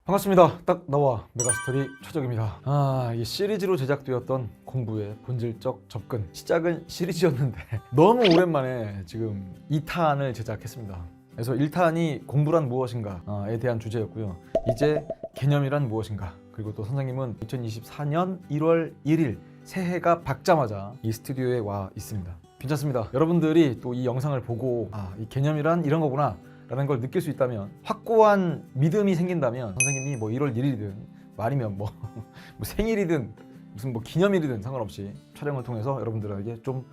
반갑습니다. 딱 나와 메가스토리 최적입니다. 이 시리즈로 제작되었던 공부의 본질적 접근, 시작은 시리즈였는데 너무 오랜만에 지금 2탄을 제작했습니다. 그래서 1탄이 공부란 무엇인가에 대한 주제였고요. 이제 개념이란 무엇인가, 그리고 또 선생님은 2024년 1월 1일 새해가 밝자마자 이 스튜디오에 와 있습니다. 괜찮습니다. 여러분들이 또 이 영상을 보고 이 개념이란 이런 거구나 라는 걸 느낄 수 있다면, 확고한 믿음이 생긴다면 선생님이 뭐 1월 1일이든 아니면 뭐 생일이든 무슨 뭐 기념일이든 상관없이 촬영을 통해서 여러분들에게 좀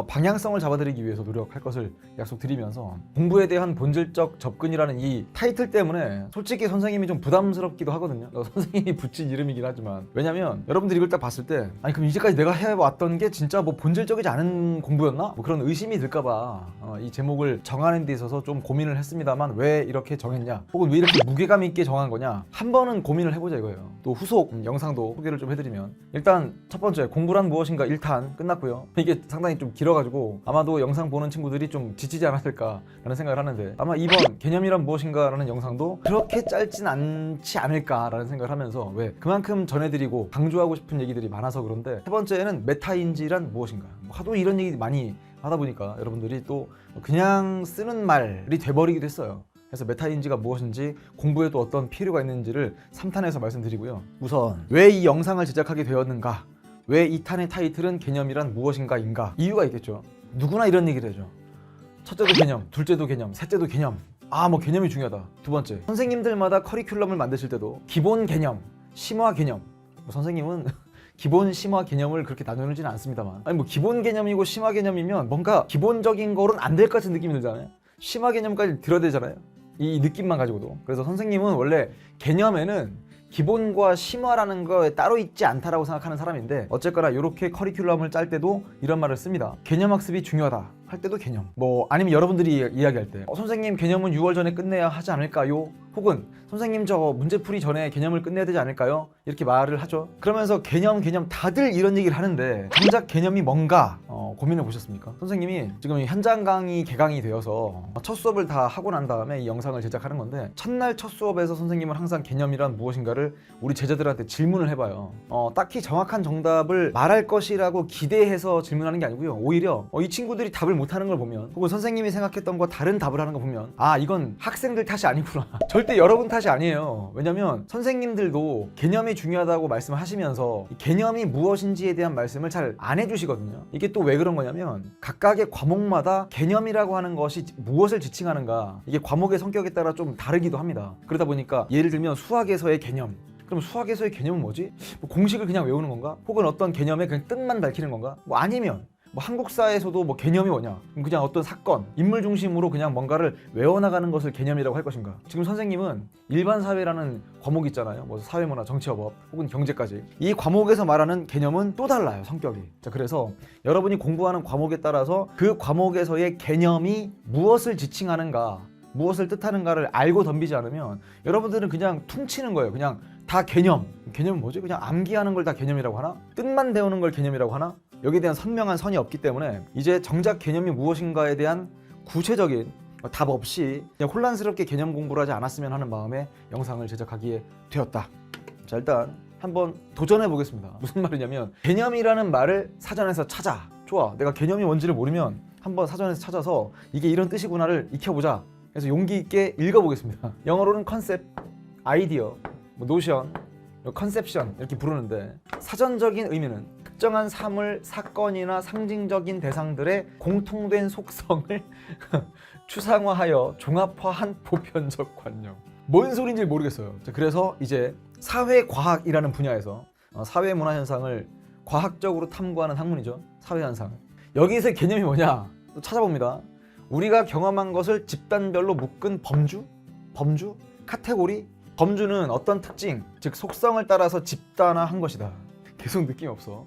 방향성을 잡아드리기 위해서 노력할 것을 약속드리면서, 공부에 대한 본질적 접근이라는 이 타이틀 때문에 솔직히 선생님이 좀 부담스럽기도 하거든요. 선생님이 붙인 이름이긴 하지만, 왜냐면 여러분들이 이걸 딱 봤을 때 아니 그럼 이제까지 내가 해왔던 게 진짜 뭐 본질적이지 않은 공부였나? 뭐 그런 의심이 들까봐 이 제목을 정하는 데 있어서 좀 고민을 했습니다만, 왜 이렇게 정했냐, 혹은 왜 이렇게 무게감 있게 정한 거냐, 한 번은 고민을 해보자 이거예요. 또 후속 영상도 소개를 좀 해드리면, 일단 첫 번째 공부란 무엇인가 1탄 끝났고요. 이게 상당히 좀 길어가지고 아마도 영상 보는 친구들이 좀 지치지 않았을까라는 생각을 하는데, 아마 이번 개념이란 무엇인가 라는 영상도 그렇게 짧진 않지 않을까라는 생각을 하면서, 왜 그만큼 전해드리고 강조하고 싶은 얘기들이 많아서 그런데, 세 번째는 메타인지란 무엇인가, 하도 이런 얘기 많이 하다 보니까 여러분들이 또 그냥 쓰는 말이 돼버리기도 했어요. 그래서 메타인지가 무엇인지, 공부에 또 어떤 필요가 있는지를 3탄에서 말씀드리고요. 우선 왜 이 영상을 제작하게 되었는가, 왜 2탄의 타이틀은 개념이란 무엇인가인가, 이유가 있겠죠. 누구나 이런 얘기를 해죠. 첫째도 개념, 둘째도 개념, 셋째도 개념. 뭐 개념이 중요하다. 두 번째, 선생님들마다 커리큘럼을 만드실 때도 기본 개념, 심화 개념. 선생님은 기본 심화 개념을 그렇게 나누지는 않습니다만, 아니 뭐 기본 개념이고 심화 개념이면 뭔가 기본적인 거는 안 될 것 같은 느낌이 들잖아요. 심화 개념까지 들어야 되잖아요, 이 느낌만 가지고도. 그래서 선생님은 원래 개념에는 기본과 심화라는 거에 따로 있지 않다라고 생각하는 사람인데, 어쨌거나 이렇게 커리큘럼을 짤 때도 이런 말을 씁니다. 개념 학습이 중요하다 할 때도 개념, 아니면 여러분들이 이야기할 때 선생님 개념은 6월 전에 끝내야 하지 않을까요? 혹은 선생님 저 문제풀이 전에 개념을 끝내야 되지 않을까요? 이렇게 말을 하죠. 그러면서 개념 다들 이런 얘기를 하는데, 정작 개념이 뭔가 고민해 보셨습니까? 선생님이 지금 현장 강의 개강이 되어서 첫 수업을 다 하고 난 다음에 이 영상을 제작하는 건데, 첫날 첫 수업에서 선생님은 항상 개념이란 무엇인가를 우리 제자들한테 질문을 해봐요. 딱히 정확한 정답을 말할 것이라고 기대해서 질문하는 게 아니고요. 오히려 이 친구들이 답을 못하는 걸 보면, 혹은 선생님이 생각했던 거 다른 답을 하는 거 보면, 이건 학생들 탓이 아니구나. 절대 여러분 탓이 아니에요. 왜냐면 선생님들도 개념이 중요하다고 말씀하시면서 이 개념이 무엇인지에 대한 말씀을 잘 안 해주시거든요. 이게 또 왜 그런 거냐면, 각각의 과목마다 개념이라고 하는 것이 무엇을 지칭하는가, 이게 과목의 성격에 따라 좀 다르기도 합니다. 그러다 보니까 예를 들면 수학에서의 개념, 그럼 수학에서의 개념은 뭐지? 공식을 그냥 외우는 건가? 혹은 어떤 개념의 그냥 뜻만 밝히는 건가? 아니면 한국사에서도 개념이 뭐냐? 그냥 어떤 사건, 인물 중심으로 그냥 뭔가를 외워나가는 것을 개념이라고 할 것인가? 지금 선생님은 일반 사회라는 과목이 있잖아요. 사회문화, 정치어법, 혹은 경제까지. 이 과목에서 말하는 개념은 또 달라요, 성격이. 자, 그래서 여러분이 공부하는 과목에 따라서 그 과목에서의 개념이 무엇을 지칭하는가, 무엇을 뜻하는가를 알고 덤비지 않으면 여러분들은 그냥 퉁치는 거예요. 그냥 다 개념은 뭐지? 그냥 암기하는 걸 다 개념이라고 하나? 뜻만 배우는 걸 개념이라고 하나? 여기에 대한 선명한 선이 없기 때문에, 이제 정작 개념이 무엇인가에 대한 구체적인 답 없이 그냥 혼란스럽게 개념 공부를 하지 않았으면 하는 마음에 영상을 제작하기에 되었다. 자, 일단 한번 도전해 보겠습니다. 무슨 말이냐면, 개념이라는 말을 사전에서 찾아. 좋아, 내가 개념이 뭔지를 모르면 한번 사전에서 찾아서 이게 이런 뜻이구나를 익혀보자. 그래서 용기 있게 읽어보겠습니다. 영어로는 컨셉, 아이디어, 노션, 컨셉션 이렇게 부르는데, 사전적인 의미는 특정한 사물, 사건이나 상징적인 대상들의 공통된 속성을 추상화하여 종합화한 보편적 관념. 뭔 소린지 모르겠어요. 그래서 이제 사회과학이라는 분야에서 사회문화 현상을 과학적으로 탐구하는 학문이죠. 사회현상. 여기서 개념이 뭐냐? 또 찾아봅니다. 우리가 경험한 것을 집단별로 묶은 범주? 카테고리? 범주는 어떤 특징, 즉 속성을 따라서 집단화한 것이다. 계속 느낌이 없어.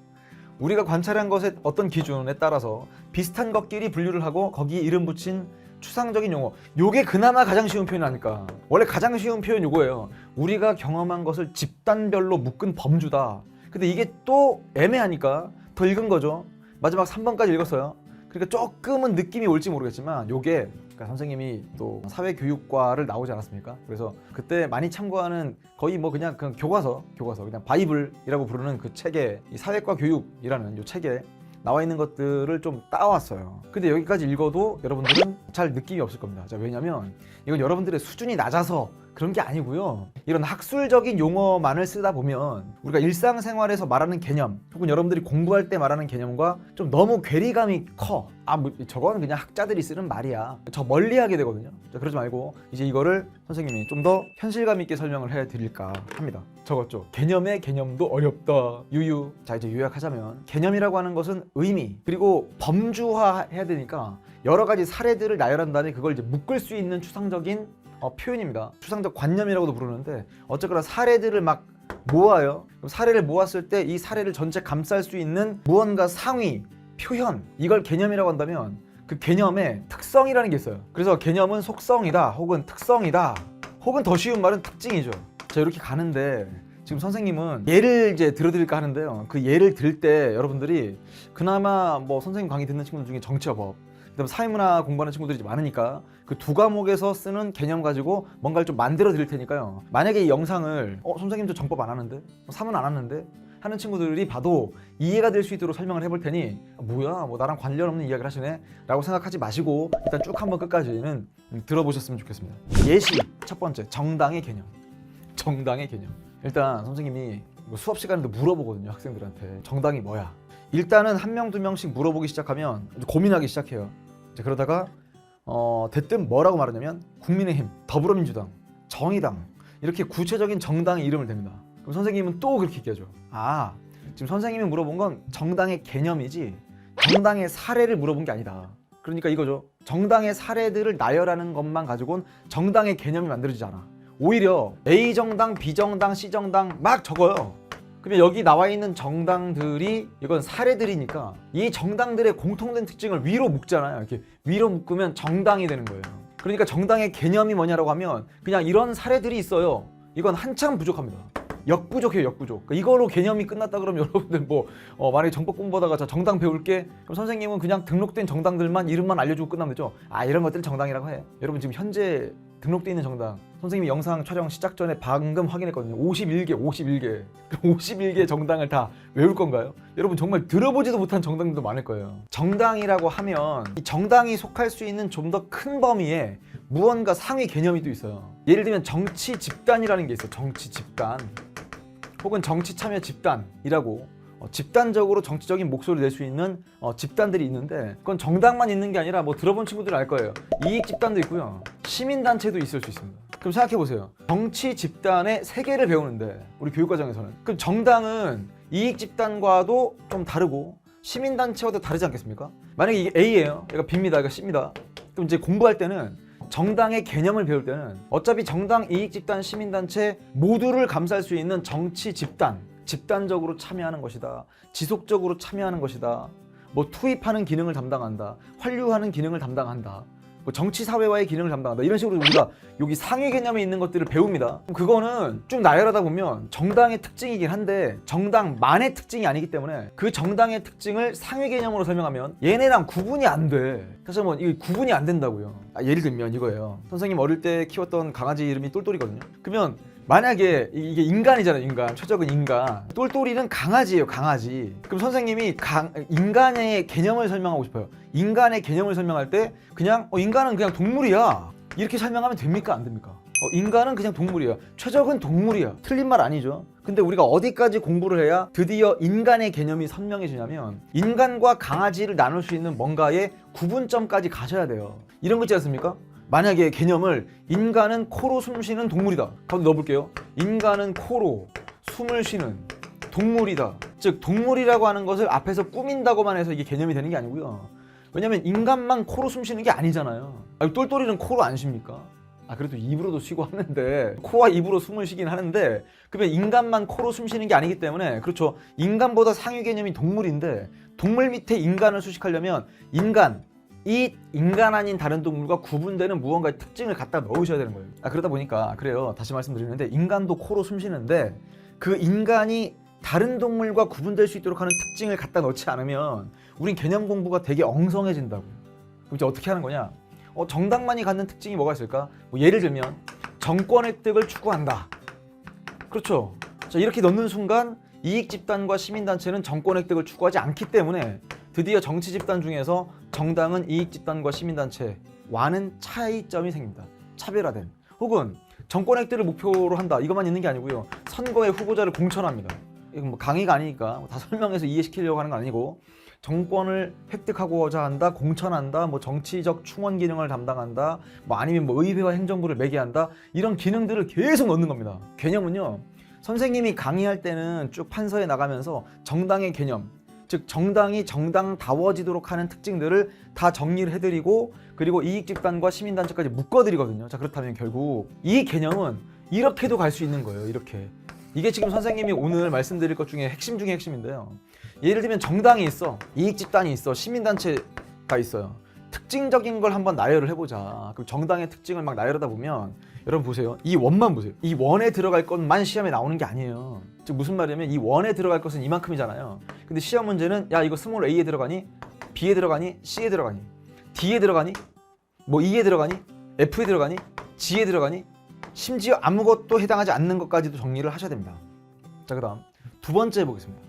우리가 관찰한 것의 어떤 기준에 따라서 비슷한 것끼리 분류를 하고 거기에 이름 붙인 추상적인 용어. 요게 그나마 가장 쉬운 표현 아닐까. 원래 가장 쉬운 표현 요거예요. 우리가 경험한 것을 집단별로 묶은 범주다. 근데 이게 또 애매하니까 더 읽은 거죠. 마지막 3번까지 읽었어요. 그러니까 조금은 느낌이 올지 모르겠지만, 요게 그러니까 선생님이 또 사회교육과를 나오지 않았습니까? 그래서 그때 많이 참고하는 거의 뭐 그냥 교과서 그냥 바이블이라고 부르는 그 책에 이 사회과 교육이라는 이 책에 나와 있는 것들을 좀 따왔어요. 근데 여기까지 읽어도 여러분들은 잘 느낌이 없을 겁니다. 자, 왜냐면 이건 여러분들의 수준이 낮아서 그런 게 아니고요. 이런 학술적인 용어만을 쓰다 보면 우리가 일상생활에서 말하는 개념 혹은 여러분들이 공부할 때 말하는 개념과 좀 너무 괴리감이 커. 뭐 저건 그냥 학자들이 쓰는 말이야. 저 멀리하게 되거든요. 자, 그러지 말고 이제 이거를 선생님이 좀 더 현실감 있게 설명을 해드릴까 합니다. 적었죠. 개념의 개념도 어렵다. 유유. 자, 이제 요약하자면 개념이라고 하는 것은 의미 그리고 범주화해야 되니까 여러 가지 사례들을 나열한 다음에 그걸 이제 묶을 수 있는 추상적인 표현입니다. 추상적 관념이라고도 부르는데 어쨌거나 사례들을 막 모아요. 그럼 사례를 모았을 때 이 사례를 전체 감쌀 수 있는 무언가 상위, 표현 이걸 개념이라고 한다면 그 개념의 특성이라는 게 있어요. 그래서 개념은 속성이다 혹은 특성이다 혹은 더 쉬운 말은 특징이죠. 자, 이렇게 가는데 지금 선생님은 예를 이제 들어드릴까 하는데요. 그 예를 들 때 여러분들이 그나마 뭐 선생님 강의 듣는 친구들 중에 정치와 법 그다음 사회문화 공부하는 친구들이 많으니까 그 두 과목에서 쓰는 개념 가지고 뭔가를 좀 만들어 드릴 테니까요. 만약에 이 영상을 선생님 저 정법 안 하는데? 사문 안 하는데? 하는 친구들이 봐도 이해가 될 수 있도록 설명을 해볼 테니 뭐야 뭐 나랑 관련 없는 이야기를 하시네 라고 생각하지 마시고 일단 쭉 한번 끝까지는 들어보셨으면 좋겠습니다. 예시 첫 번째 정당의 개념. 정당의 개념. 일단 선생님이 수업 시간에도 물어보거든요. 학생들한테 정당이 뭐야. 일단은 한 명 두 명씩 물어보기 시작하면 고민하기 시작해요. 그러다가 대뜸 뭐라고 말하냐면 국민의힘, 더불어민주당, 정의당 이렇게 구체적인 정당의 이름을 댑니다. 그럼 선생님은 또 그렇게 얘기하죠. 지금 선생님이 물어본 건 정당의 개념이지 정당의 사례를 물어본 게 아니다. 그러니까 이거죠. 정당의 사례들을 나열하는 것만 가지고는 정당의 개념이 만들어지지 않아. 오히려 A정당, B정당, C정당 막 적어요. 그러면 여기 나와 있는 정당들이 이건 사례들이니까 이 정당들의 공통된 특징을 위로 묶잖아요. 이렇게 위로 묶으면 정당이 되는 거예요. 그러니까 정당의 개념이 뭐냐라고 하면 그냥 이런 사례들이 있어요. 이건 한참 부족합니다. 역부족해요, 역부족. 그러니까 이거로 개념이 끝났다 그러면 여러분들 만약에 정법 공부하다가 자 정당 배울게 그럼 선생님은 그냥 등록된 정당들만 이름만 알려주고 끝나면 되죠. 이런 것들 정당이라고 해. 여러분 지금 현재 등록돼 있는 정당 선생님이 영상 촬영 시작 전에 방금 확인했거든요. 51개 51개 정당을 다 외울 건가요? 여러분 정말 들어보지도 못한 정당들도 많을 거예요. 정당이라고 하면 이 정당이 속할 수 있는 좀 더 큰 범위에 무언가 상위 개념이 또 있어요. 예를 들면 정치 집단이라는 게 있어요. 정치 집단 혹은 정치 참여 집단이라고 집단적으로 정치적인 목소리를 낼 수 있는 집단들이 있는데 그건 정당만 있는 게 아니라 뭐 들어본 친구들은 알 거예요. 이익 집단도 있고요. 시민단체도 있을 수 있습니다. 그럼 생각해 보세요. 정치 집단의 세계를 배우는데 우리 교육과정에서는 그럼 정당은 이익 집단과도 좀 다르고 시민단체와도 다르지 않겠습니까? 만약에 이게 A예요. 얘가 B입니다. 얘가 C입니다. 그럼 이제 공부할 때는 정당의 개념을 배울 때는 어차피 정당, 이익 집단, 시민단체 모두를 감쌀 수 있는 정치 집단 집단적으로 참여하는 것이다. 지속적으로 참여하는 것이다. 뭐 투입하는 기능을 담당한다. 환류하는 기능을 담당한다. 뭐 정치사회와의 기능을 담당한다. 이런 식으로 우리가 여기 상위 개념에 있는 것들을 배웁니다. 그거는 쭉 나열하다 보면 정당의 특징이긴 한데 정당만의 특징이 아니기 때문에 그 정당의 특징을 상위 개념으로 설명하면 얘네랑 구분이 안 돼. 사실 뭐 이게 구분이 안 된다고요. 예를 들면 이거예요. 선생님 어릴 때 키웠던 강아지 이름이 똘똘이거든요. 그러면 만약에 이게 인간이잖아요. 인간. 최적은 인간. 똘똘이는 강아지예요. 강아지. 그럼 선생님이 인간의 개념을 설명하고 싶어요. 인간의 개념을 설명할 때 그냥 인간은 그냥 동물이야. 이렇게 설명하면 됩니까? 안 됩니까? 인간은 그냥 동물이야. 최적은 동물이야. 틀린 말 아니죠. 근데 우리가 어디까지 공부를 해야 드디어 인간의 개념이 선명해지냐면 인간과 강아지를 나눌 수 있는 뭔가의 구분점까지 가셔야 돼요. 이런 거 있지 않습니까? 만약에 개념을 인간은 코로 숨쉬는 동물이다. 한번 넣어볼게요. 인간은 코로 숨을 쉬는 동물이다. 즉 동물이라고 하는 것을 앞에서 꾸민다고만 해서 이게 개념이 되는 게 아니고요. 왜냐면 인간만 코로 숨쉬는 게 아니잖아요. 똘똘이는 코로 안 쉽니까? 그래도 입으로도 쉬고 하는데 코와 입으로 숨을 쉬긴 하는데 그러면 인간만 코로 숨쉬는 게 아니기 때문에 그렇죠. 인간보다 상위 개념이 동물인데 동물 밑에 인간을 수식하려면 이 인간 아닌 다른 동물과 구분되는 무언가의 특징을 갖다 넣으셔야 되는 거예요. 그러다 보니까 그래요. 다시 말씀드리는데 인간도 코로 숨쉬는데 그 인간이 다른 동물과 구분될 수 있도록 하는 특징을 갖다 넣지 않으면 우린 개념 공부가 되게 엉성해진다고요. 그럼 이제 어떻게 하는 거냐? 정당만이 갖는 특징이 뭐가 있을까? 뭐 예를 들면 정권 획득을 추구한다. 그렇죠. 자, 이렇게 넣는 순간 이익 집단과 시민단체는 정권 획득을 추구하지 않기 때문에 드디어 정치 집단 중에서 정당은 이익 집단과 시민단체와는 차이점이 생깁니다. 차별화된. 혹은 정권 획득을 목표로 한다. 이것만 있는 게 아니고요. 선거에 후보자를 공천합니다. 이건 뭐 강의가 아니니까 다 설명해서 이해시키려고 하는 건 아니고 정권을 획득하고자 한다, 공천한다, 뭐 정치적 충원 기능을 담당한다, 뭐 아니면 뭐 의회와 행정부를 매개한다, 이런 기능들을 계속 넣는 겁니다. 개념은요, 선생님이 강의할 때는 쭉 판서에 나가면서 정당의 개념, 즉 정당이 정당다워지도록 하는 특징들을 다 정리를 해드리고 그리고 이익집단과 시민단체까지 묶어드리거든요. 자, 그렇다면 결국 이 개념은 이렇게도 갈 수 있는 거예요. 이렇게. 이게 지금 선생님이 오늘 말씀드릴 것 중에 핵심 중에 핵심인데요. 예를 들면 정당이 있어, 이익집단이 있어, 시민단체가 있어요. 특징적인 걸 한번 나열을 해보자. 그럼 정당의 특징을 막 나열하다 보면 여러분 보세요. 이 원만 보세요. 이 원에 들어갈 것만 시험에 나오는 게 아니에요. 즉 무슨 말이냐면 이 원에 들어갈 것은 이만큼이잖아요. 근데 시험 문제는 야 이거 스몰 a에 들어가니? b에 들어가니? c에 들어가니? d에 들어가니? 뭐 e에 들어가니? f에 들어가니? g에 들어가니? 심지어 아무것도 해당하지 않는 것까지도 정리를 하셔야 됩니다. 자, 그 다음 두 번째 보겠습니다.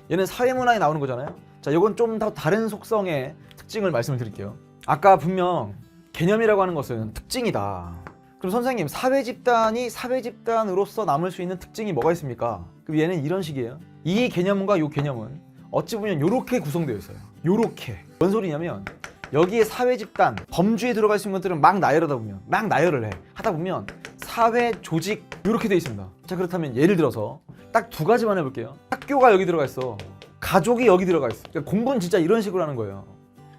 얘는 사회문화에 나오는 거잖아요. 자, 이건 좀 더 다른 속성의 특징을 말씀을 드릴게요. 아까 분명 개념이라고 하는 것은 특징이다. 그럼 선생님, 사회집단이 사회집단으로서 남을 수 있는 특징이 뭐가 있습니까? 그럼 얘는 이런 식이에요. 이 개념과 이 개념은 어찌 보면 이렇게 구성되어 있어요. 이렇게. 뭔 소리냐면 여기에 사회집단, 범주에 들어갈 수 있는 것들은 막 나열하다 보면 막 나열을 해. 하다 보면 사회 조직 이렇게 되어 있습니다. 자, 그렇다면 예를 들어서 딱 두 가지만 해볼게요. 학교가 여기 들어가 있어. 가족이 여기 들어가 있어. 그러니까 공부는 진짜 이런 식으로 하는 거예요.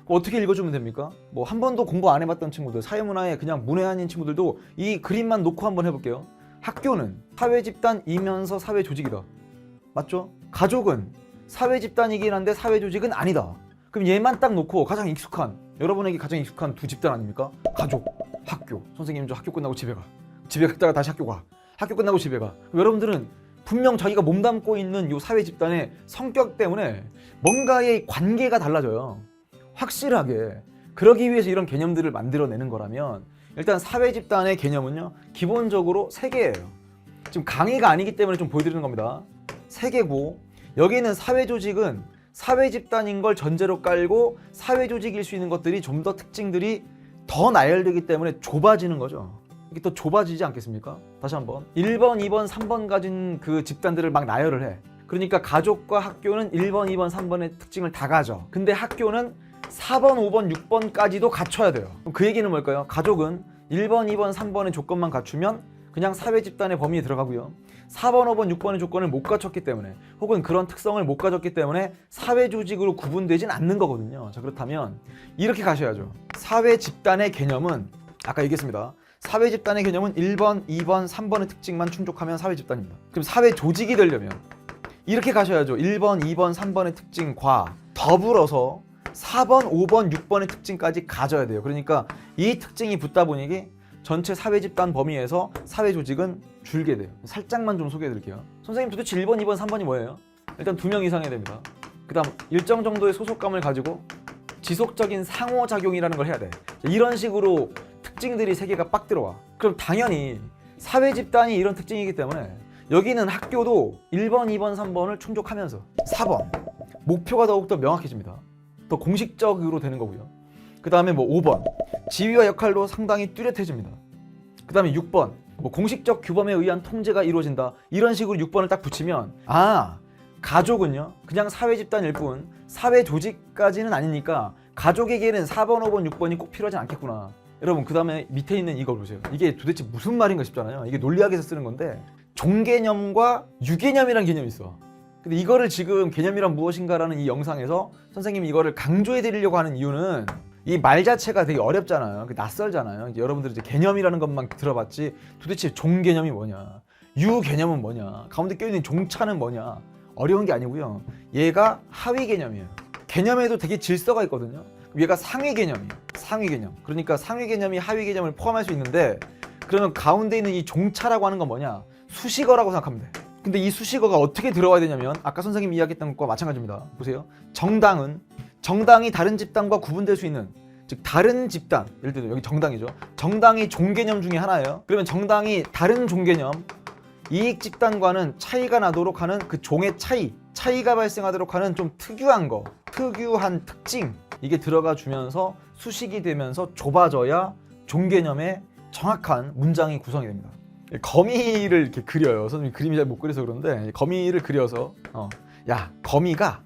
어떻게 읽어주면 됩니까? 뭐 한 번도 공부 안 해봤던 친구들, 사회문화에 그냥 문외한인 친구들도 이 그림만 놓고 한번 해볼게요. 학교는 사회집단이면서 사회조직이다. 맞죠? 가족은 사회집단이긴 한데 사회조직은 아니다. 그럼 얘만 딱 놓고 가장 익숙한, 여러분에게 가장 익숙한 두 집단 아닙니까? 가족, 학교. 선생님 저 학교 끝나고 집에 가. 집에 갔다가 다시 학교 가. 학교 끝나고 집에 가. 그럼 여러분들은 분명 자기가 몸담고 있는 이 사회집단의 성격 때문에 뭔가의 관계가 달라져요. 확실하게. 그러기 위해서 이런 개념들을 만들어내는 거라면 일단 사회집단의 개념은요, 기본적으로 세 개예요. 지금 강의가 아니기 때문에 좀 보여드리는 겁니다. 세 개고, 여기 있는 사회조직은 사회집단인 걸 전제로 깔고 사회조직일 수 있는 것들이 좀 더 특징들이 더 나열되기 때문에 좁아지는 거죠. 이게 또 좁아지지 않겠습니까? 다시 한번 1번, 2번, 3번 가진 그 집단들을 막 나열을 해. 그러니까 가족과 학교는 1번, 2번, 3번의 특징을 다 가져. 근데 학교는 4번, 5번, 6번까지도 갖춰야 돼요. 그럼 그 얘기는 뭘까요? 가족은 1번, 2번, 3번의 조건만 갖추면 그냥 사회집단의 범위에 들어가고요. 4번, 5번, 6번의 조건을 못 갖췄기 때문에, 혹은 그런 특성을 못 가졌기 때문에 사회조직으로 구분되진 않는 거거든요. 자, 그렇다면 이렇게 가셔야죠. 사회집단의 개념은 아까 얘기했습니다. 사회집단의 개념은 1번, 2번, 3번의 특징만 충족하면 사회집단입니다. 그럼 사회조직이 되려면 이렇게 가셔야죠. 1번, 2번, 3번의 특징과 더불어서 4번, 5번, 6번의 특징까지 가져야 돼요. 그러니까 이 특징이 붙다 보니 전체 사회집단 범위에서 사회조직은 줄게 돼요. 살짝만 좀 소개해 드릴게요. 선생님 도대체 1번, 2번, 3번이 뭐예요? 일단 2명 이상 해야 됩니다. 그 다음 일정 정도의 소속감을 가지고 지속적인 상호작용이라는 걸 해야 돼. 이런 식으로 특징들이 세 개가 빡 들어와. 그럼 당연히 사회집단이 이런 특징이기 때문에 여기는 학교도 1번, 2번, 3번을 충족하면서 4번 목표가 더욱더 명확해집니다. 더 공식적으로 되는 거고요. 그 다음에 뭐 5번 지위와 역할도 상당히 뚜렷해집니다. 그 다음에 6번 뭐 공식적 규범에 의한 통제가 이루어진다. 이런 식으로 6번을 딱 붙이면 가족은요 그냥 사회집단일 뿐 사회조직까지는 아니니까 가족에게는 4번, 5번, 6번이 꼭 필요하진 않겠구나. 여러분 그 다음에 밑에 있는 이거 보세요. 이게 도대체 무슨 말인가 싶잖아요. 이게 논리학에서 쓰는 건데 종개념과 유개념이라는 개념이 있어. 근데 이거를 지금 개념이란 무엇인가라는 이 영상에서 선생님이 이거를 강조해 드리려고 하는 이유는 이 말 자체가 되게 어렵잖아요. 낯설잖아요. 여러분들이 이제 개념이라는 것만 들어봤지 도대체 종개념이 뭐냐, 유개념은 뭐냐, 가운데 껴있는 종차는 뭐냐, 어려운 게 아니고요. 얘가 하위 개념이에요. 개념에도 되게 질서가 있거든요. 얘가 상위 개념이에요. 상위 개념. 그러니까 상위 개념이 하위 개념을 포함할 수 있는데, 그러면 가운데 있는 이 종차라고 하는 건 뭐냐, 수식어라고 생각하면 돼. 근데 이 수식어가 어떻게 들어와야 되냐면 아까 선생님이 이야기했던 것과 마찬가지입니다. 보세요. 정당이 다른 집단과 구분될 수 있는 즉 다른 집단, 예를 들어 여기 정당이죠. 정당이 종개념 중에 하나예요. 그러면 정당이 다른 종개념, 이익 집단과는 차이가 나도록 하는 그 종의 차이가 발생하도록 하는 좀 특유한 거, 특유한 특징, 이게 들어가 주면서 수식이 되면서 좁아져야 종개념의 정확한 문장이 구성이 됩니다. 거미를 이렇게 그려요. 선생님이 그림이 잘 못 그려서 그런데 거미를 그려서 야, 거미가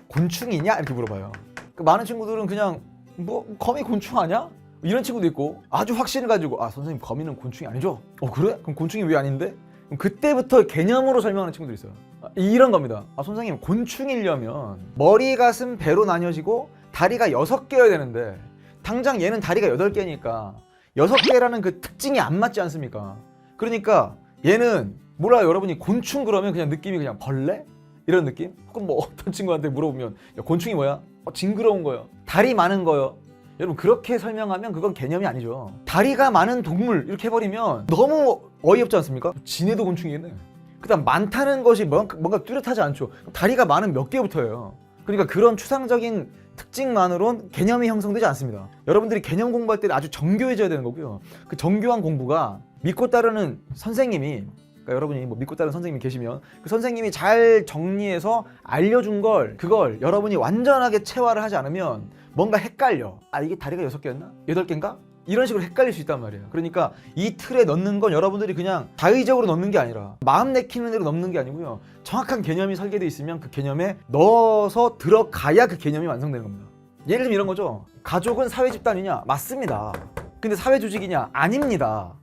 곤충이냐? 이렇게 물어봐요. 많은 친구들은 그냥 뭐 거미 곤충 아니야? 이런 친구도 있고 아주 확신을 가지고 선생님 거미는 곤충이 아니죠? 그래? 그럼 곤충이 왜 아닌데? 그럼 그때부터 개념으로 설명하는 친구들이 있어요. 이런 겁니다. 선생님 곤충이려면 머리, 가슴, 배로 나뉘어지고 다리가 6개여야 되는데 당장 얘는 다리가 8개니까 6개라는 그 특징이 안 맞지 않습니까? 그러니까 얘는 몰라요. 여러분이 곤충 그러면 그냥 느낌이 그냥 벌레? 이런 느낌? 혹은 뭐 어떤 친구한테 물어보면 야, 곤충이 뭐야? 징그러운 거요. 다리 많은 거요. 여러분 그렇게 설명하면 그건 개념이 아니죠. 다리가 많은 동물 이렇게 해버리면 너무 어이없지 않습니까? 지네도 곤충이겠네. 그다음 많다는 것이 뭔가 뚜렷하지 않죠. 다리가 많은 몇 개부터예요. 그러니까 그런 추상적인 특징만으로는 개념이 형성되지 않습니다. 여러분들이 개념 공부할 때는 아주 정교해져야 되는 거고요. 그 정교한 공부가 믿고 따르는 선생님이, 그러니까 여러분이 뭐 믿고 따르는 선생님이 계시면 그 선생님이 잘 정리해서 알려준 그걸 여러분이 완전하게 체화를 하지 않으면 뭔가 헷갈려. 이게 다리가 6개였나? 8개인가? 이런 식으로 헷갈릴 수 있단 말이에요. 그러니까 이 틀에 넣는 건 여러분들이 그냥 자의적으로 넣는 게 아니라 마음 내키는 대로 넣는 게 아니고요. 정확한 개념이 설계되어 있으면 그 개념에 넣어서 들어가야 그 개념이 완성되는 겁니다. 예를 들면 이런 거죠. 가족은 사회 집단이냐? 맞습니다. 근데 사회 조직이냐? 아닙니다.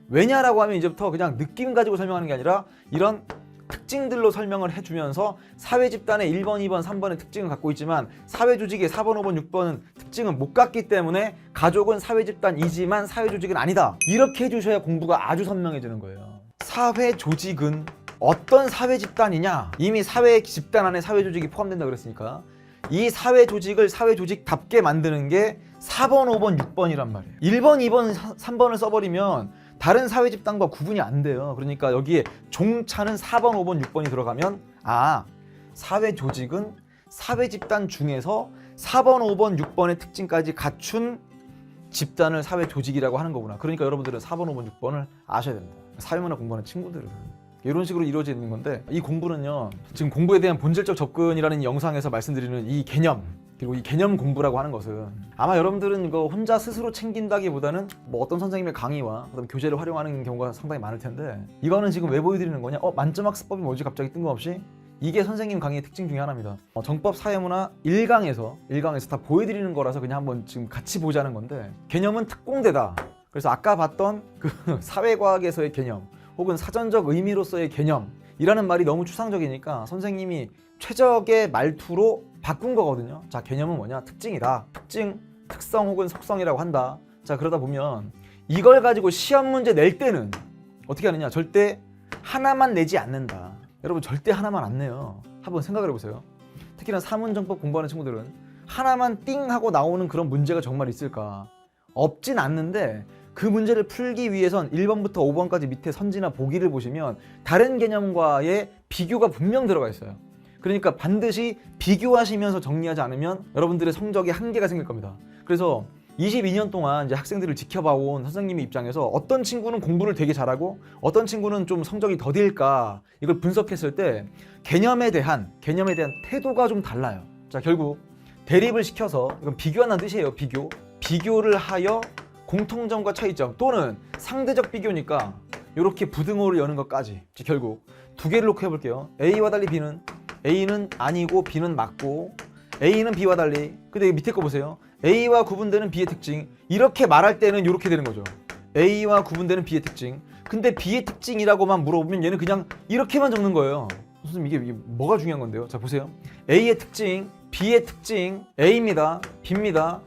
왜냐라고 하면 이제부터 그냥 느낌 가지고 설명하는 게 아니라 이런 특징들로 설명을 해주면서 사회 집단의 1번, 2번, 3번의 특징을 갖고 있지만 사회 조직의 4번, 5번, 6번은 특징을 못 갖기 때문에 가족은 사회 집단이지만 사회 조직은 아니다. 이렇게 해주셔야 공부가 아주 선명해지는 거예요. 사회 조직은 어떤 사회 집단이냐? 이미 사회 집단 안에 사회 조직이 포함된다 그랬으니까 이 사회 조직을 사회 조직답게 만드는 게 4번, 5번, 6번이란 말이에요. 1번, 2번, 3번을 써버리면 다른 사회 집단과 구분이 안 돼요. 그러니까 여기에 종차는 4번, 5번, 6번이 들어가면 사회 조직은 사회 집단 중에서 4번, 5번, 6번의 특징까지 갖춘 집단을 사회 조직이라고 하는 거구나. 그러니까 여러분들은 4번, 5번, 6번을 아셔야 됩니다. 사회문화 공부하는 친구들은 이런 식으로 이루어지는 건데 이 공부는요. 지금 공부에 대한 본질적 접근이라는 영상에서 말씀드리는 이 개념 그리고 이 개념 공부라고 하는 것은 아마 여러분들은 이거 혼자 스스로 챙긴다기보다는 뭐 어떤 선생님의 강의와 그다음에 교재를 활용하는 경우가 상당히 많을 텐데 이거는 지금 왜 보여드리는 거냐? 만점학습법이 뭐지? 갑자기 뜬금없이? 이게 선생님 강의의 특징 중에 하나입니다. 정법 사회문화 1강에서 다 보여드리는 거라서 그냥 한번 지금 같이 보자는 건데 개념은 특공대다. 그래서 아까 봤던 그 사회과학에서의 개념 혹은 사전적 의미로서의 개념이라는 말이 너무 추상적이니까 선생님이 최적의 말투로 바꾼 거거든요. 자, 개념은 뭐냐? 특징이다. 특징, 특성 혹은 속성이라고 한다. 자, 그러다 보면 이걸 가지고 시험 문제 낼 때는 어떻게 하느냐? 절대 하나만 내지 않는다. 여러분 절대 하나만 안 내요. 한번 생각을 해보세요. 특히나 사문정법 공부하는 친구들은 하나만 띵 하고 나오는 그런 문제가 정말 있을까? 없진 않는데 그 문제를 풀기 위해선 1번부터 5번까지 밑에 선지나 보기를 보시면 다른 개념과의 비교가 분명 들어가 있어요. 그러니까 반드시 비교하시면서 정리하지 않으면 여러분들의 성적에 한계가 생길 겁니다. 그래서 22년 동안 이제 학생들을 지켜봐온 선생님의 입장에서 어떤 친구는 공부를 되게 잘하고 어떤 친구는 좀 성적이 더딜까 이걸 분석했을 때 개념에 대한 태도가 좀 달라요. 자, 결국 대립을 시켜서 이건 비교한다는 뜻이에요. 비교를 하여 공통점과 차이점 또는 상대적 비교니까 이렇게 부등호를 여는 것까지 결국 두 개를 놓고 해볼게요. A와 달리 A는 아니고 B는 맞고 A는 B와 달리 근데 밑에 거 보세요. A와 구분되는 B의 특징 이렇게 말할 때는 이렇게 되는 거죠. A와 구분되는 B의 특징 근데 B의 특징이라고만 물어보면 얘는 그냥 이렇게만 적는 거예요. 선생님 이게 뭐가 중요한 건데요. 자 보세요. A의 특징 B의 특징 A입니다. B입니다.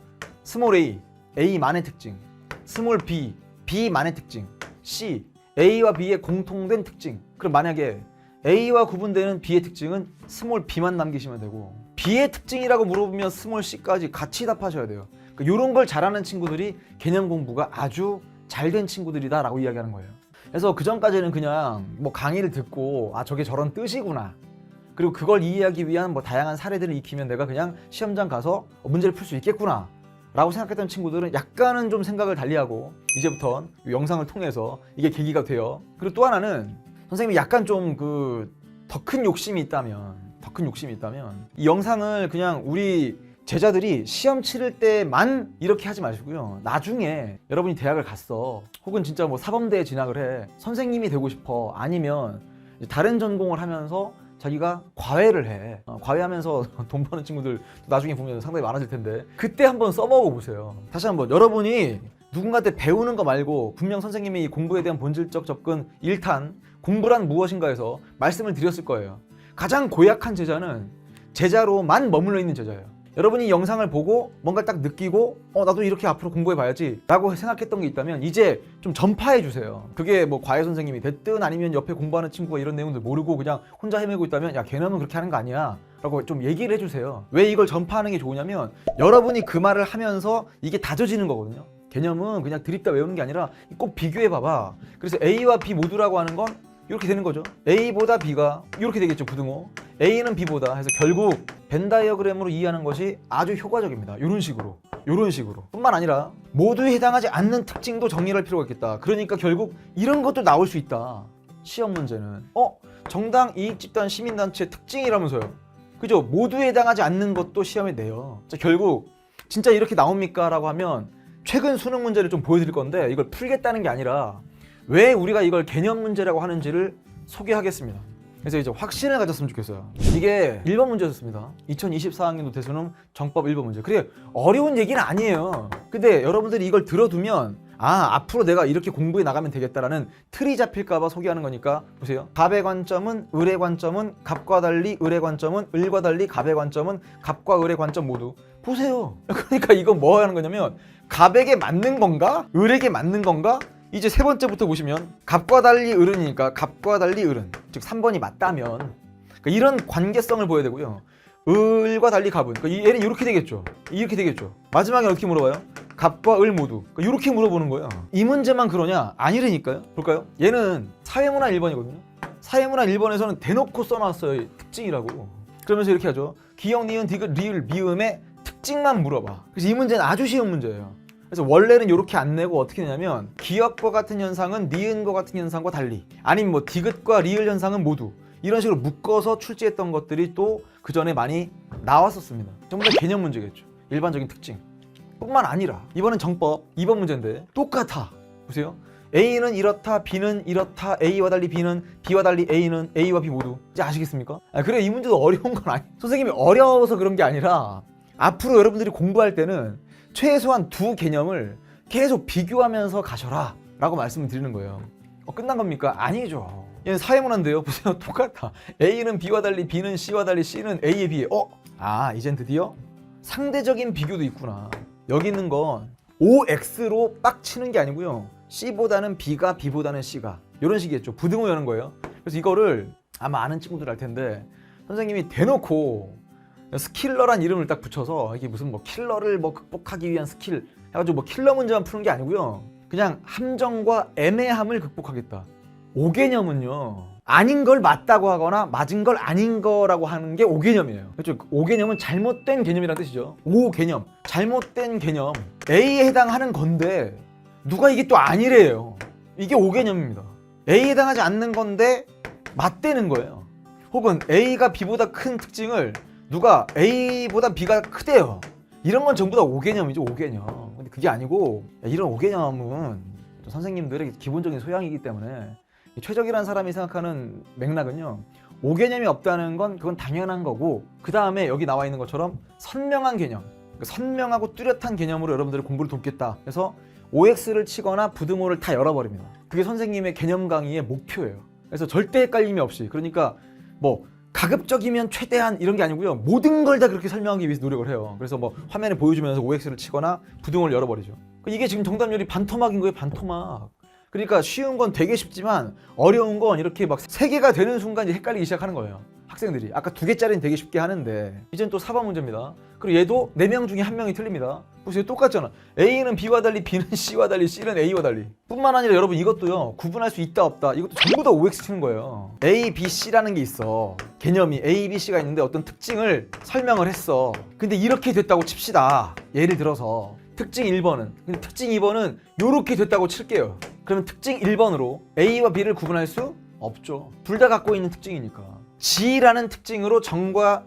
스몰 a A만의 특징 스몰 b B만의 특징 C A와 B의 공통된 특징 그럼 만약에 A와 구분되는 B의 특징은 스몰 b만 남기시면 되고 B의 특징이라고 물어보면 스몰 c까지 같이 답하셔야 돼요. 그러니까 이런 걸 잘하는 친구들이 개념 공부가 아주 잘된 친구들이다 라고 이야기하는 거예요. 그래서 그 전까지는 그냥 뭐 강의를 듣고 저게 저런 뜻이구나 그리고 그걸 이해하기 위한 뭐 다양한 사례들을 익히면 내가 그냥 시험장 가서 문제를 풀 수 있겠구나 라고 생각했던 친구들은 약간은 좀 생각을 달리하고 이제부턴 이 영상을 통해서 이게 계기가 돼요. 그리고 또 하나는 선생님이 약간 좀 더 큰 욕심이 있다면 이 영상을 그냥 우리 제자들이 시험 치를 때만 이렇게 하지 마시고요. 나중에 여러분이 대학을 갔어, 혹은 진짜 뭐 사범대에 진학을 해, 선생님이 되고 싶어, 아니면 다른 전공을 하면서 자기가 과외를 해, 과외하면서 돈 버는 친구들 나중에 보면 상당히 많아질 텐데 그때 한번 써먹어 보세요. 다시 한번 여러분이 누군가한테 배우는 거 말고 분명 선생님이 이 공부에 대한 본질적 접근 1탄 공부란 무엇인가에서 말씀을 드렸을 거예요. 가장 고약한 제자는 제자로만 머물러 있는 제자예요. 여러분이 이 영상을 보고 뭔가 딱 느끼고 나도 이렇게 앞으로 공부해 봐야지 라고 생각했던 게 있다면 이제 좀 전파해 주세요. 그게 뭐 과외 선생님이 됐든 아니면 옆에 공부하는 친구가 이런 내용들 모르고 그냥 혼자 헤매고 있다면 야 걔네는 그렇게 하는 거 아니야 라고 좀 얘기를 해주세요. 왜 이걸 전파하는 게 좋으냐면 여러분이 그 말을 하면서 이게 다져지는 거거든요. 개념은 그냥 드립다 외우는 게 아니라 꼭 비교해 봐봐. 그래서 A와 B 모두라고 하는 건 이렇게 되는 거죠. A보다 B가 이렇게 되겠죠. 부등호 A는 B보다 해서 결국 벤 다이어그램으로 이해하는 것이 아주 효과적입니다. 이런 식으로 뿐만 아니라 모두에 해당하지 않는 특징도 정리를 할 필요가 있겠다. 그러니까 결국 이런 것도 나올 수 있다. 시험 문제는 정당, 이익집단, 시민단체 특징이라면서요. 그죠? 모두에 해당하지 않는 것도 시험에 내요. 자, 결국 진짜 이렇게 나옵니까? 라고 하면 최근 수능 문제를 좀 보여드릴 건데 이걸 풀겠다는 게 아니라 왜 우리가 이걸 개념 문제라고 하는지를 소개하겠습니다. 그래서 이제 확신을 가졌으면 좋겠어요. 이게 1번 문제였습니다. 2024학년도 대수능 정법 1번 문제. 그래 어려운 얘기는 아니에요. 근데 여러분들이 이걸 들어두면 앞으로 내가 이렇게 공부해 나가면 되겠다라는 틀이 잡힐까봐 소개하는 거니까 보세요. 갑의 관점은 을의 관점은 갑과 달리 을의 관점은 을과 달리 갑의 관점은 갑과 을의 관점 모두 보세요. 그러니까 이건 뭐 하는 거냐면 갑에게 맞는 건가? 을에게 맞는 건가? 이제 세 번째부터 보시면 갑과 달리 을은이니까 갑과 달리 을은 즉 3번이 맞다면 그러니까 이런 관계성을 보여야 되고요. 을과 달리 갑은 그러니까 얘는 이렇게 되겠죠. 이렇게 되겠죠. 마지막에 어떻게 물어봐요? 갑과 을 모두 그러니까 이렇게 물어보는 거예요. 이 문제만 그러냐? 아니라니까요. 볼까요? 얘는 사회문화 1번이거든요. 사회문화 1번에서는 대놓고 써놨어요. 특징이라고. 그러면서 이렇게 하죠. 기역, 니은, 디귿, 리을, 미음의 특징만 물어봐. 그래서 이 문제는 아주 쉬운 문제예요. 그래서 원래는 이렇게 안 내고 어떻게 내냐면 기역과 같은 현상은 니은과 같은 현상과 달리 아니면 뭐 디귿과 리을 현상은 모두 이런 식으로 묶어서 출제했던 것들이 또 그 전에 많이 나왔었습니다. 전부 다 개념 문제겠죠. 일반적인 특징 뿐만 아니라 이번엔 정법 2번 문제인데 똑같아. 보세요. A는 이렇다, B는 이렇다, A와 달리 B는, B와 달리 A는 A와 B 모두. 이제 아시겠습니까? 그래 이 문제도 어려운 건 아니. 선생님이 어려워서 그런 게 아니라 앞으로 여러분들이 공부할 때는 최소한 두 개념을 계속 비교하면서 가셔라 라고 말씀을 드리는 거예요. 끝난 겁니까? 아니죠. 얘는 사회문화인데요. 보세요. 똑같아. A는 B와 달리 B는 C와 달리 C는 A에 비해 이젠 드디어 상대적인 비교도 있구나. 여기 있는 건 OX로 빡치는 게 아니고요. C보다는 B가 B보다는 C가 이런 식이겠죠. 부등호 여는 거예요. 그래서 이거를 아마 아는 친구들 알 텐데 선생님이 대놓고 스킬러란 이름을 딱 붙여서 이게 무슨 뭐 킬러를 뭐 극복하기 위한 스킬 해가지고 뭐 킬러 문제만 푸는 게 아니고요. 그냥 함정과 애매함을 극복하겠다. 5개념은요. 아닌 걸 맞다고 하거나 맞은 걸 아닌 거라고 하는 게 5개념이에요. 그렇죠? 5개념은 잘못된 개념이라는 뜻이죠. 5개념, 잘못된 개념. A에 해당하는 건데 누가 이게 또 아니래요. 이게 5개념입니다. A에 해당하지 않는 건데 맞대는 거예요. 혹은 A가 B보다 큰 특징을 누가 A보다 B가 크대요. 이런 건 전부 다 5개념이죠. 5개념. 근데 그게 아니고 이런 5개념은 선생님들의 기본적인 소양이기 때문에 최적이라는 사람이 생각하는 맥락은요. 5개념이 없다는 건 그건 당연한 거고 그 다음에 여기 나와 있는 것처럼 선명한 개념, 선명하고 뚜렷한 개념으로 여러분들의 공부를 돕겠다. 그래서 OX를 치거나 부등호를 다 열어버립니다. 그게 선생님의 개념 강의의 목표예요. 그래서 절대 헷갈림이 없이 그러니까 뭐 가급적이면 최대한 이런 게 아니고요. 모든 걸 다 그렇게 설명하기 위해서 노력을 해요. 그래서 뭐 화면에 보여주면서 OX를 치거나 부등호를 열어버리죠. 이게 지금 정답률이 반토막인 거예요. 반토막. 그러니까 쉬운 건 되게 쉽지만 어려운 건 이렇게 막 3개가 되는 순간 이제 헷갈리기 시작하는 거예요. 학생들이 아까 2개짜리는 되게 쉽게 하는데 이제는 또 4번 문제입니다. 그리고 얘도 4명 중에 1명이 틀립니다. 보세요. 똑같잖아. A는 B와 달리 B는 C와 달리 C는 A와 달리 뿐만 아니라 여러분 이것도요. 구분할 수 있다 없다 이것도 전부 다 OX 치는 거예요. A, B, C라는 게 있어. 개념이 A, B, C가 있는데 어떤 특징을 설명을 했어. 근데 이렇게 됐다고 칩시다. 예를 들어서 특징 1번은, 근데 특징 2번은 요렇게 됐다고 칠게요. 그러면 특징 1번으로 A와 B를 구분할 수 없죠. 둘 다 갖고 있는 특징이니까. G라는 특징으로 정당과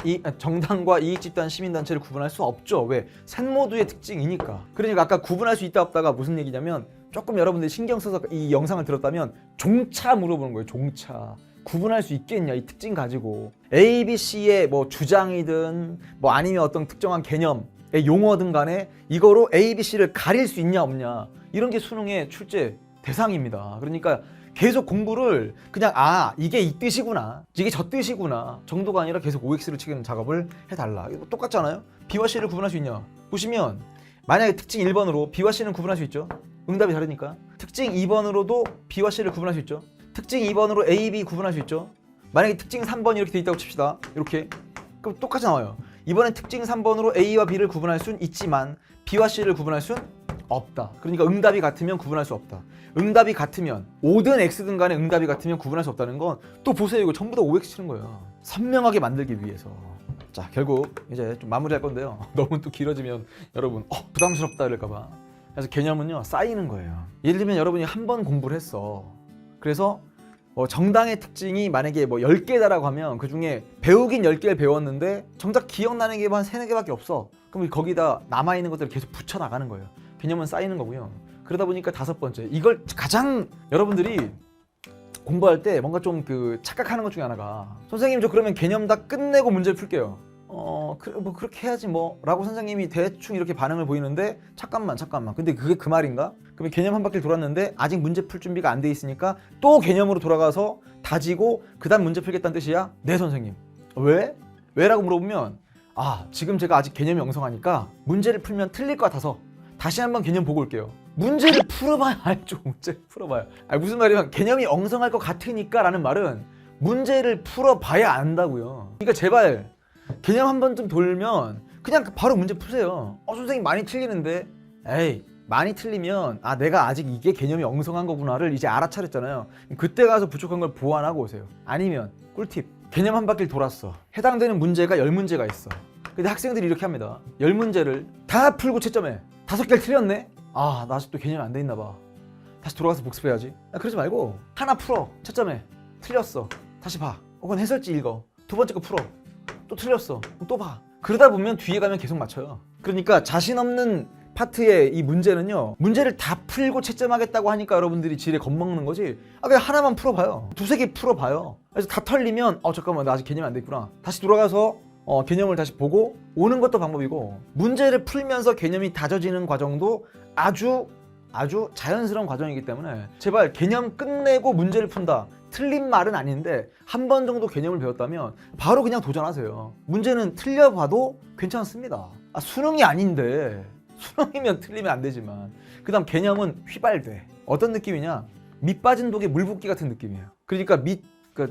이익집단 시민단체를 구분할 수 없죠. 왜? 셋 모두의 특징이니까. 그러니까 아까 구분할 수 있다 없다가 무슨 얘기냐면, 조금 여러분들이 신경 써서 이 영상을 들었다면 종차 물어보는 거예요. 종차. 구분할 수 있겠냐, 이 특징 가지고. A, B, C의 뭐 주장이든 뭐 아니면 어떤 특정한 개념의 용어든 간에 이거로 A, B, C를 가릴 수 있냐 없냐, 이런 게 수능의 출제 대상입니다. 그러니까 계속 공부를 그냥 이게 이 뜻이구나, 이게 저 뜻이구나 정도가 아니라 계속 OX를 치는 작업을 해달라. 이거 똑같잖아요. B와 C를 구분할 수 있냐 보시면, 만약에 특징 1번으로 B와 C는 구분할 수 있죠. 응답이 다르니까. 특징 2번으로도 B와 C를 구분할 수 있죠. 특징 2번으로 A, B 구분할 수 있죠. 만약에 특징 3번이 이렇게 돼 있다고 칩시다. 이렇게. 그럼 똑같이 나와요. 이번엔 특징 3번으로 A와 B를 구분할 수는 있지만 B와 C를 구분할 수는 없다. 그러니까 응답이 같으면 구분할 수 없다. 응답이 같으면, O든 X든 간에 응답이 같으면 구분할 수 없다는 건, 또 보세요. 이거 전부 다 OX 치는 거예요. 선명하게 만들기 위해서. 자, 결국 이제 좀 마무리할 건데요. 너무 또 길어지면 여러분 부담스럽다 이럴까봐. 그래서 개념은요, 쌓이는 거예요. 예를 들면 여러분이 한 번 공부를 했어. 그래서 정당의 특징이 만약에 뭐 10개다라고 하면 그 중에 배우긴 10개를 배웠는데 정작 기억나는 게 한 3, 4개밖에 없어. 그럼 거기다 남아있는 것들을 계속 붙여나가는 거예요. 개념은 쌓이는 거고요. 그러다 보니까 5번째, 이걸 가장 여러분들이 공부할 때 뭔가 좀 착각하는 것 중에 하나가, 선생님 저 그러면 개념 다 끝내고 문제를 풀게요. 뭐 그렇게 해야지 뭐 라고 선생님이 대충 이렇게 반응을 보이는데, 잠깐만 근데 그게 그 말인가? 그러면 개념 한 바퀴를 돌았는데 아직 문제 풀 준비가 안 돼 있으니까 또 개념으로 돌아가서 다지고 그 다음 문제 풀겠다는 뜻이야? 네 선생님. 왜? 왜라고 물어보면, 지금 제가 아직 개념이 엉성하니까 문제를 풀면 틀릴 것 같아서 다시 한번 개념 보고 올게요. 문제를 풀어봐야 알죠. 문제를 풀어봐야. 무슨 말이냐면, 개념이 엉성할 것 같으니까 라는 말은 문제를 풀어봐야 안다고요. 그러니까 제발 개념 한 번쯤 돌면 그냥 바로 문제 푸세요. 선생님 많이 틀리는데. 에이, 많이 틀리면 내가 아직 이게 개념이 엉성한 거구나를 이제 알아차렸잖아요. 그때 가서 부족한 걸 보완하고 오세요. 아니면 꿀팁, 개념 한 바퀴를 돌았어. 해당되는 문제가 10문제가 있어. 근데 학생들이 이렇게 합니다. 10문제를 다 풀고 채점해. 5개를 틀렸네? 나 아직도 개념이 안 돼 있나 봐. 다시 돌아가서 복습해야지. 그러지 말고 하나 풀어. 채점해. 틀렸어. 다시 봐. 혹은 해설지 읽어. 두 번째 거 풀어. 또 틀렸어. 또 봐. 그러다 보면 뒤에 가면 계속 맞춰요. 그러니까 자신 없는 파트의 이 문제는요, 문제를 다 풀고 채점하겠다고 하니까 여러분들이 지레 겁먹는 거지, 그냥 하나만 풀어봐요. 2-3개 풀어봐요. 그래서 다 털리면 잠깐만 나 아직 개념이 안 돼 있구나. 다시 돌아가서 개념을 다시 보고 오는 것도 방법이고, 문제를 풀면서 개념이 다져지는 과정도 아주 자연스러운 과정이기 때문에 제발 개념 끝내고 문제를 푼다, 틀린 말은 아닌데 한 번 정도 개념을 배웠다면 바로 그냥 도전하세요. 문제는 틀려봐도 괜찮습니다. 수능이 아닌데, 수능이면 틀리면 안 되지만. 그 다음 개념은 휘발돼. 어떤 느낌이냐, 밑 빠진 독에 물 붓기 같은 느낌이에요. 그러니까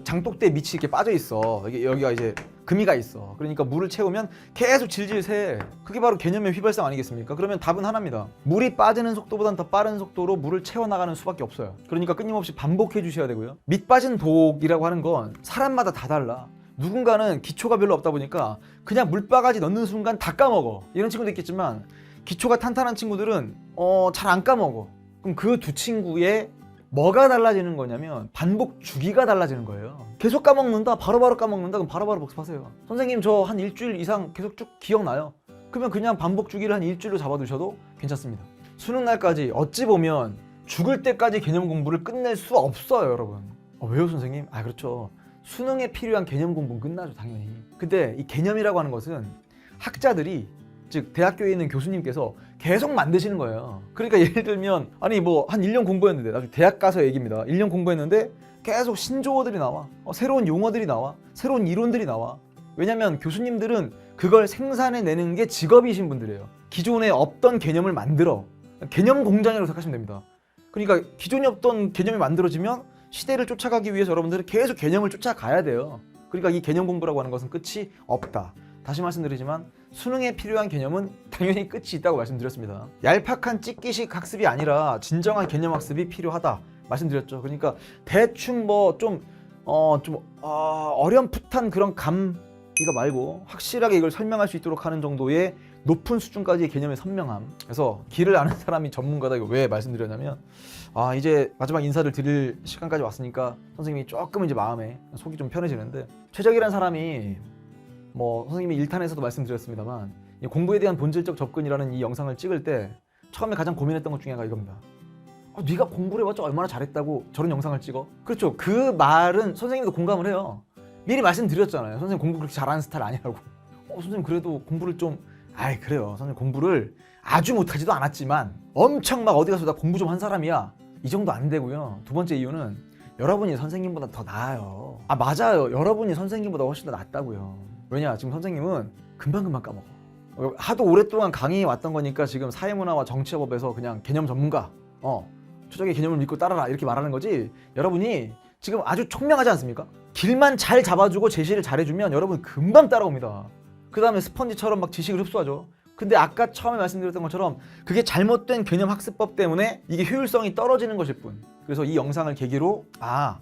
장독대에 밑이 이렇게 빠져 있어. 여기가 이제 금이가 있어. 그러니까 물을 채우면 계속 질질 새. 그게 바로 개념의 휘발성 아니겠습니까? 그러면 답은 하나입니다. 물이 빠지는 속도보다는 더 빠른 속도로 물을 채워나가는 수밖에 없어요. 그러니까 끊임없이 반복해 주셔야 되고요. 밑 빠진 독이라고 하는 건 사람마다 다 달라. 누군가는 기초가 별로 없다 보니까 그냥 물바가지 넣는 순간 다 까먹어. 이런 친구도 있겠지만, 기초가 탄탄한 친구들은 잘 안 까먹어. 그럼 그 두 친구의 뭐가 달라지는 거냐면 반복 주기가 달라지는 거예요. 계속 까먹는다, 바로바로 까먹는다, 그럼 바로바로 복습하세요. 선생님 저 한 일주일 이상 계속 쭉 기억나요. 그러면 그냥 반복 주기를 한 일주일로 잡아두셔도 괜찮습니다. 수능 날까지 어찌 보면 죽을 때까지 개념 공부를 끝낼 수 없어요, 여러분. 왜요 선생님? 그렇죠. 수능에 필요한 개념 공부는 끝나죠, 당연히. 근데 이 개념이라고 하는 것은 학자들이, 즉 대학교에 있는 교수님께서 계속 만드시는 거예요. 그러니까 예를 들면 한 1년 공부했는데, 나중에 대학 가서 얘기입니다. 1년 공부했는데 계속 신조어들이 나와. 새로운 용어들이 나와. 새로운 이론들이 나와. 왜냐면 교수님들은 그걸 생산해내는 게 직업이신 분들이에요. 기존에 없던 개념을 만들어. 개념 공장이라고 생각하시면 됩니다. 그러니까 기존에 없던 개념이 만들어지면 시대를 쫓아가기 위해서 여러분들은 계속 개념을 쫓아가야 돼요. 그러니까 이 개념 공부라고 하는 것은 끝이 없다. 다시 말씀드리지만 수능에 필요한 개념은 당연히 끝이 있다고 말씀드렸습니다. 얄팍한 찍기식 학습이 아니라 진정한 개념 학습이 필요하다 말씀드렸죠. 그러니까 대충 어렴풋한 그런 이거 말고 확실하게 이걸 설명할 수 있도록 하는 정도의 높은 수준까지의 개념의 선명함. 그래서 길을 아는 사람이 전문가다. 이거 왜 말씀드렸냐면 이제 마지막 인사를 드릴 시간까지 왔으니까 선생님이 조금 이제 마음에 속이 좀 편해지는데, 최적이라는 사람이 뭐 선생님이 1탄에서도 말씀드렸습니다만 이 공부에 대한 본질적 접근이라는 이 영상을 찍을 때 처음에 가장 고민했던 것 중에 하나가 이겁니다. 네가 공부를 해봤자 얼마나 잘했다고 저런 영상을 찍어? 그렇죠. 그 말은 선생님도 공감을 해요. 미리 말씀드렸잖아요. 선생님 공부 그렇게 잘하는 스타일 아니라고. 선생님 그래도 공부를 좀 그래요. 선생님 공부를 아주 못하지도 않았지만 엄청 막 어디 가서 나 공부 좀 한 사람이야. 이 정도 안 되고요. 두 번째 이유는 여러분이 선생님보다 더 나아요. 맞아요. 여러분이 선생님보다 훨씬 더 낫다고요. 왜냐? 지금 선생님은 금방금방 까먹어. 하도 오랫동안 강의해 왔던 거니까 지금 사회문화와 정치업에서 그냥 개념 전문가, 최적의 개념을 믿고 따라라 이렇게 말하는 거지, 여러분이 지금 아주 총명하지 않습니까? 길만 잘 잡아주고 제시를 잘해주면 여러분 금방 따라옵니다. 그 다음에 스펀지처럼 막 지식을 흡수하죠. 근데 아까 처음에 말씀드렸던 것처럼 그게 잘못된 개념 학습법 때문에 이게 효율성이 떨어지는 것일 뿐. 그래서 이 영상을 계기로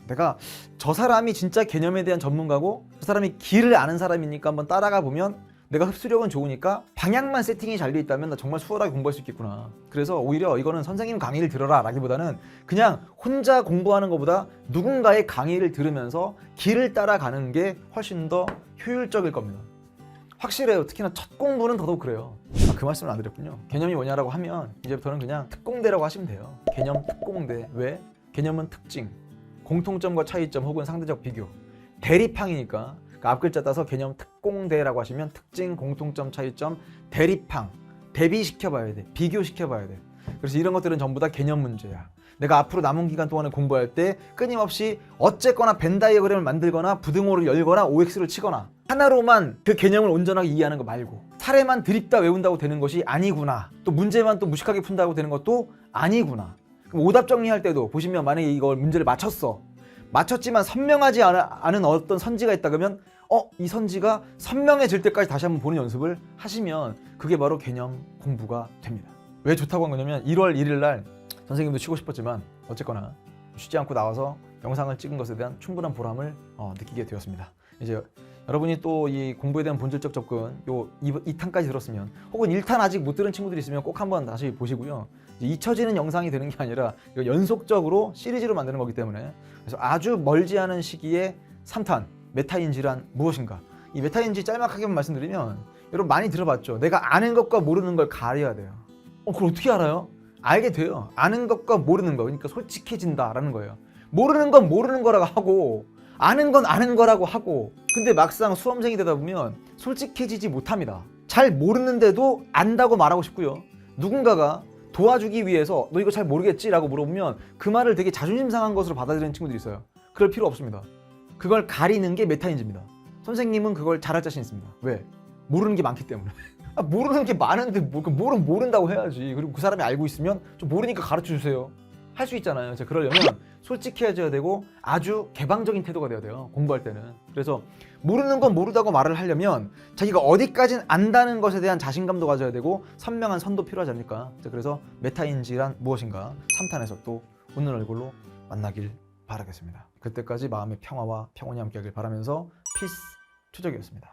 내가 저 사람이 진짜 개념에 대한 전문가고 저 사람이 길을 아는 사람이니까 한번 따라가 보면 내가 흡수력은 좋으니까 방향만 세팅이 잘 돼 있다면 나 정말 수월하게 공부할 수 있겠구나. 그래서 오히려 이거는 선생님 강의를 들어라 라기보다는 그냥 혼자 공부하는 것보다 누군가의 강의를 들으면서 길을 따라가는 게 훨씬 더 효율적일 겁니다. 확실해요. 특히나 첫 공부는 더더욱 그래요. 그 말씀을 안 드렸군요. 개념이 뭐냐라고 하면 이제부터는 그냥 특공대라고 하시면 돼요. 개념 특공대. 왜? 개념은 특징, 공통점과 차이점 혹은 상대적 비교, 대립항이니까 앞글자 따서 개념 특공대라고 하시면 특징, 공통점, 차이점, 대립항, 대비시켜봐야 돼. 비교시켜봐야 돼. 그래서 이런 것들은 전부 다 개념 문제야. 내가 앞으로 남은 기간 동안에 공부할 때 끊임없이 어쨌거나 벤 다이어그램을 만들거나 부등호를 열거나 OX를 치거나 하나로만 그 개념을 온전하게 이해하는 거 말고 사례만 드립다 외운다고 되는 것이 아니구나. 또 문제만 또 무식하게 푼다고 되는 것도 아니구나. 그럼 오답 정리할 때도 보시면 만약에 이걸 문제를 맞췄지만 선명하지 않은 어떤 선지가 있다 그러면 이 선지가 선명해질 때까지 다시 한번 보는 연습을 하시면 그게 바로 개념 공부가 됩니다. 왜 좋다고 한 거냐면 1월 1일 날 선생님도 쉬고 싶었지만 어쨌거나 쉬지 않고 나와서 영상을 찍은 것에 대한 충분한 보람을 느끼게 되었습니다. 이제 여러분이 또 이 공부에 대한 본질적 접근 2탄까지 들었으면 혹은 1탄 아직 못 들은 친구들이 있으면 꼭 한번 다시 보시고요. 잊혀지는 영상이 되는 게 아니라 이거 연속적으로 시리즈로 만드는 거기 때문에 그래서 아주 멀지 않은 시기에 3탄 메타인지란 무엇인가, 이 메타인지 짤막하게만 말씀드리면 여러분 많이 들어봤죠. 내가 아는 것과 모르는 걸 가려야 돼요. 그걸 어떻게 알아요? 알게 돼요. 아는 것과 모르는 거, 그러니까 솔직해진다라는 거예요. 모르는 건 모르는 거라고 하고 아는 건 아는 거라고 하고, 근데 막상 수험생이 되다 보면 솔직해지지 못합니다. 잘 모르는데도 안다고 말하고 싶고요. 누군가가 도와주기 위해서 너 이거 잘 모르겠지? 라고 물어보면 그 말을 되게 자존심 상한 것으로 받아들이는 친구들이 있어요. 그럴 필요 없습니다. 그걸 가리는 게 메타인지입니다. 선생님은 그걸 잘할 자신 있습니다. 왜? 모르는 게 많기 때문에. 모르는 게 많은데 모른다고 해야지. 그리고 그 사람이 알고 있으면 좀 모르니까 가르쳐 주세요. 할 수 있잖아요. 그러려면 솔직해져야 되고 아주 개방적인 태도가 돼야 돼요. 공부할 때는. 그래서 모르는 건 모르다고 말을 하려면 자기가 어디까지는 안다는 것에 대한 자신감도 가져야 되고 선명한 선도 필요하지 않습니까? 그래서 메타인지란 무엇인가 3탄에서 또 웃는 얼굴로 만나길 바라겠습니다. 그때까지 마음의 평화와 평온이 함께하길 바라면서 피스 최적이었습니다.